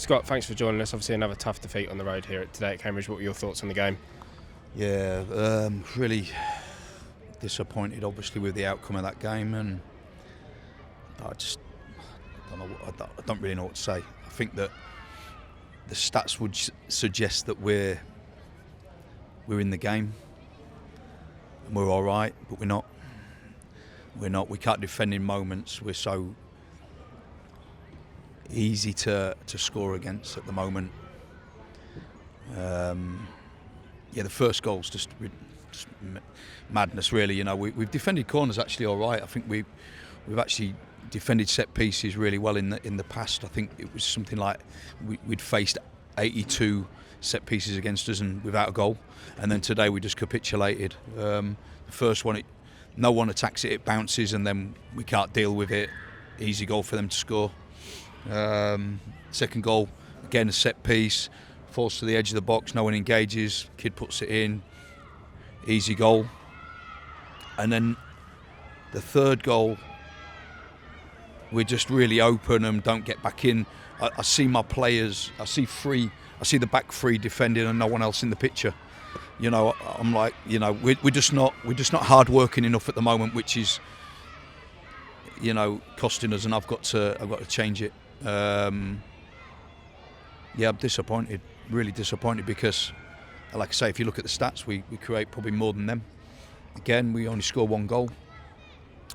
Scott, thanks for joining us. Obviously another tough defeat on the road here today at Cambridge. What were your thoughts on the game? Yeah, really disappointed obviously with the outcome of that game, and I don't really know what to say. I think that the stats would suggest that we're in the game and we're all right, but we're not. We can't defend in moments. We're so easy to score against at the moment. The first goal's just madness, really. You know, we've defended corners actually all right. I think we've actually defended set pieces really well in the past. I think it was something like we'd faced 82 set pieces against us and without a goal, and then today we just capitulated. The first one, no one attacks it, it bounces, and then we can't deal with it. Easy goal for them to score. Second goal, again a set piece, falls to the edge of the box, no one engages, kid puts it in, easy goal. And then the third goal, we're just really open and don't get back in. I see my players, I see the back three defending and no one else in the picture. You know, I'm like, you know, we're just not hard working enough at the moment, which is, you know, costing us, and I've got to change it. I'm disappointed, really disappointed, because, like I say, if you look at the stats, we create probably more than them. Again, we only score one goal.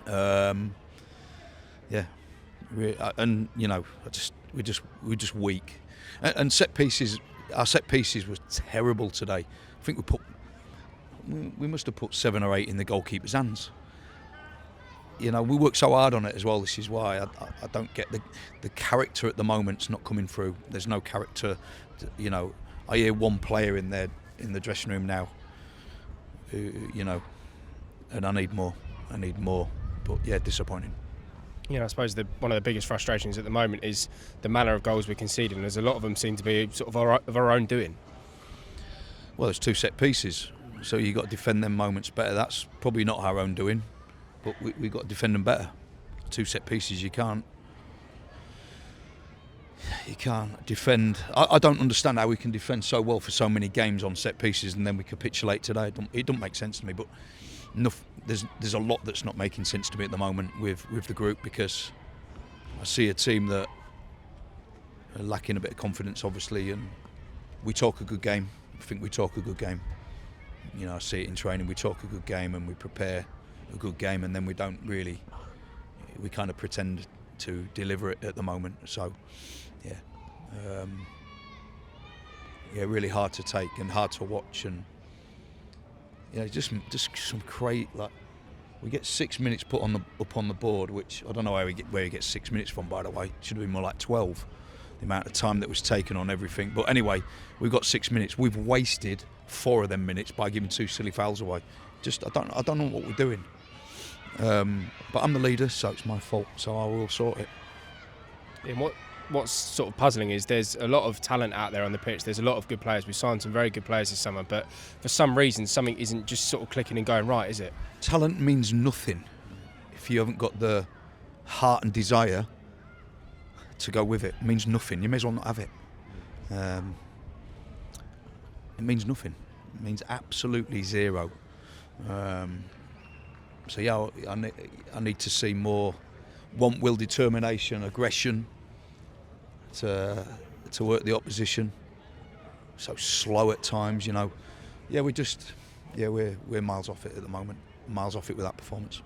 And you know, we're just weak. And set pieces, our set pieces was terrible today. I think we must have put 7 or 8 in the goalkeeper's hands. You know, we work so hard on it as well. This is why I don't get the character at the moment's not coming through. There's no character. You know, I hear one player in the dressing room now. You know, and I need more. But yeah, disappointing. You know, I suppose one of the biggest frustrations at the moment is the manner of goals we're conceding. There's a lot of them seem to be sort of our own doing. Well, it's 2 set pieces, so you've got to defend them moments better. That's probably not our own doing, but we've got to defend them better. 2 set pieces, you can't defend. I don't understand how we can defend so well for so many games on set pieces and then we capitulate today. It don't make sense to me, but there's a lot that's not making sense to me at the moment with the group, because I see a team that are lacking a bit of confidence, obviously, and we talk a good game. I think we talk a good game. You know, I see it in training. We talk a good game and we prepare a good game, and then we don't really. We kind of pretend to deliver it at the moment. So, really hard to take and hard to watch, and just some crate. Like, we get 6 minutes put up on the board, which I don't know where you get 6 minutes from. By the way, it should have been more like 12. The amount of time that was taken on everything. But anyway, we've got 6 minutes. We've wasted 4 of them minutes by giving 2 silly fouls away. I don't know what we're doing. But I'm the leader, so it's my fault. So I will sort it. And what's sort of puzzling is there's a lot of talent out there on the pitch. There's a lot of good players. We've signed some very good players this summer, but for some reason, something isn't just sort of clicking and going right, is it? Talent means nothing if you haven't got the heart and desire to go with it. It means nothing. You may as well not have it. It means nothing. It means absolutely zero. So yeah, I need to see more want, will, determination, aggression to work the opposition. So slow at times, you know. Yeah, we're miles off it at the moment. Miles off it with that performance.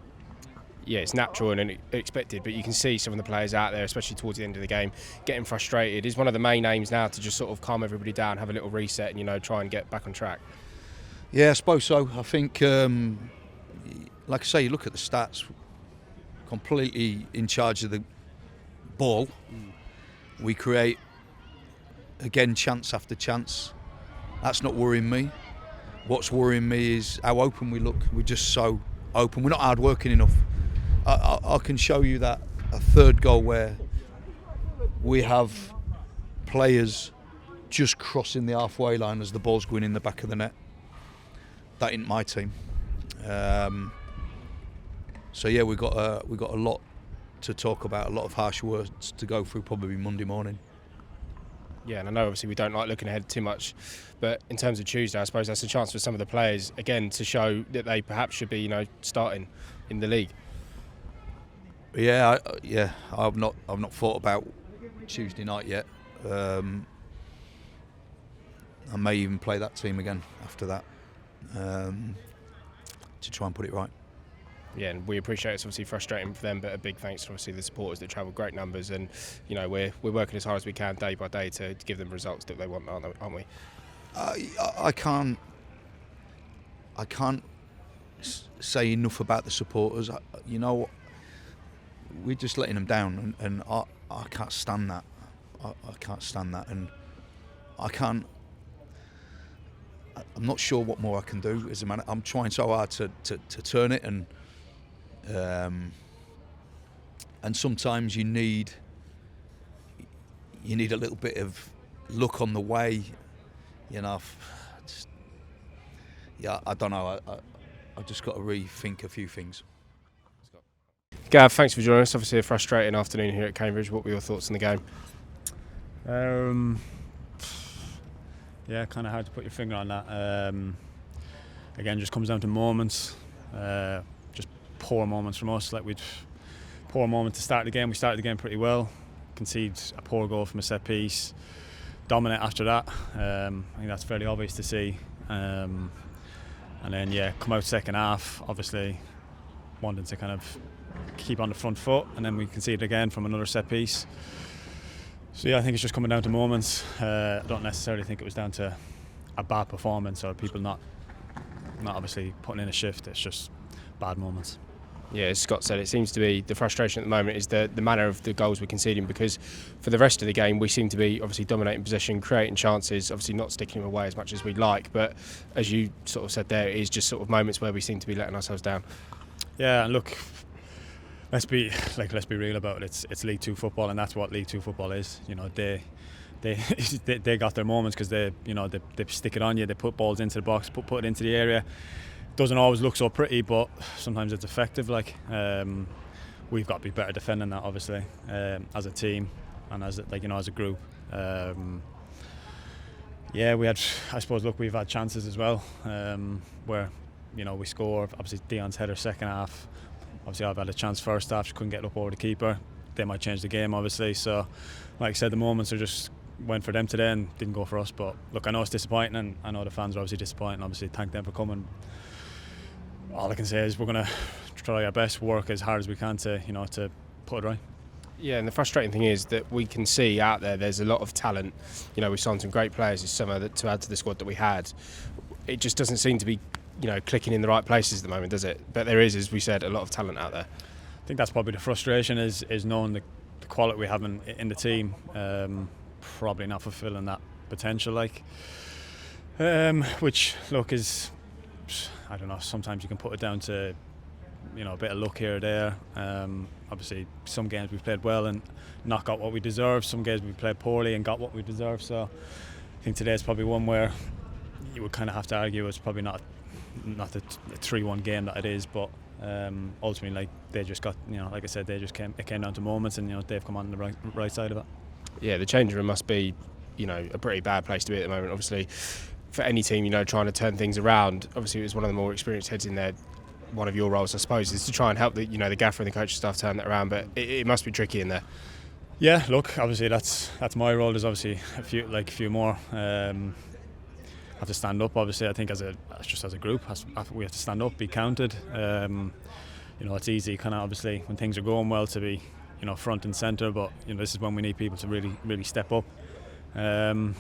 Yeah, it's natural and expected, but you can see some of the players out there, especially towards the end of the game, getting frustrated. Is one of the main aims now to just sort of calm everybody down, have a little reset, and try and get back on track? Yeah, I suppose so. I think, like I say, you look at the stats, completely in charge of the ball. We create, again, chance after chance. That's not worrying me. What's worrying me is how open we look. We're just so open. We're not hard working enough. I can show you that a third goal where we have players just crossing the halfway line as the ball's going in the back of the net. That ain't my team. So yeah, we got a lot to talk about, a lot of harsh words to go through probably Monday morning. Yeah, and I know obviously we don't like looking ahead too much, but in terms of Tuesday, I suppose that's a chance for some of the players again to show that they perhaps should be, starting in the league. Yeah, I've not thought about Tuesday night yet. I may even play that team again after that to try and put it right. Yeah, and we appreciate it's obviously frustrating for them, but a big thanks to obviously the supporters that travel great numbers, and we're working as hard as we can day by day to give them results that they want, aren't we? I can't say enough about the supporters. We're just letting them down, and I can't stand that. I can't stand that, and I'm not sure what more I can do as a man. I'm trying so hard to turn it, and sometimes you need a little bit of luck on the way. I don't know. I just got to rethink a few things. Gav, thanks for joining us. Obviously a frustrating afternoon here at Cambridge. What were your thoughts on the game? Yeah, kind of hard to put your finger on that. Again, just comes down to moments. Just poor moments from us. Poor moment to start the game. We started the game pretty well. Concede a poor goal from a set piece. Dominate after that. I think that's fairly obvious to see. And then come out second half. Obviously, wanting to kind of keep on the front foot, and then we conceded again from another set piece. So I think it's just coming down to moments. I don't necessarily think it was down to a bad performance or people not obviously putting in a shift. It's just bad moments. Yeah, as Scott said, it seems to be the frustration at the moment is the manner of the goals we're conceding, because for the rest of the game we seem to be obviously dominating possession, creating chances, obviously not sticking them away as much as we'd like, but as you sort of said there, it is just sort of moments where we seem to be letting ourselves down. Yeah, and look, let's be real about it. It's League Two football, and that's what League Two football is. They got their moments because they stick it on you. They put balls into the box, put it into the area. Doesn't always look so pretty, but sometimes it's effective. We've got to be better defending that, obviously, as a team and as a group. We've had chances as well where we score. Obviously, Dion's header second half. Obviously, I've had a chance first half. She couldn't get up over the keeper. They might change the game, obviously. So, like I said, the moments are just went for them today and didn't go for us. But look, I know it's disappointing, and I know the fans are obviously disappointed. Obviously, thank them for coming. All I can say is we're going to try our best, work as hard as we can to put it right. Yeah, and the frustrating thing is that we can see out there's a lot of talent. We've signed some great players this summer to add to the squad that we had. It just doesn't seem to be clicking in the right places at the moment, does it? But there is, as we said, a lot of talent out there. I think that's probably the frustration is knowing the quality we have in the team, probably not fulfilling that potential, which look is, I don't know, sometimes you can put it down to a bit of luck here or there. Obviously some games we've played well and not got what we deserve, some games we played poorly and got what we deserve. So I think today's probably one where you would kind of have to argue it's probably not the 3-1 game that it is, but ultimately they just got, like I said, it came down to moments, and they've come on the right side of it. Yeah, the changing room must be a pretty bad place to be at the moment, obviously, for any team trying to turn things around. Obviously it was one of the more experienced heads in there. One of your roles, I suppose, is to try and help the gaffer and the coaching staff turn that around, but it must be tricky in there. Yeah, look, obviously that's my role. There's obviously a few more have to stand up. Obviously, I think as a group, we have to stand up, be counted. It's easy, kind of obviously when things are going well, to be front and centre, but this is when we need people to really step up. And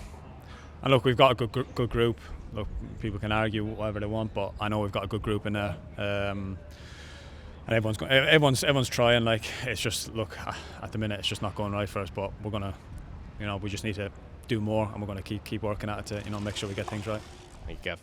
look, we've got a good group. Look, people can argue whatever they want, but I know we've got a good group in there. And everyone's trying. It's just, look, at the minute it's just not going right for us, but we're gonna, we just need to do more, and we're going to keep working at it to make sure we get things right. Thank you, Gav.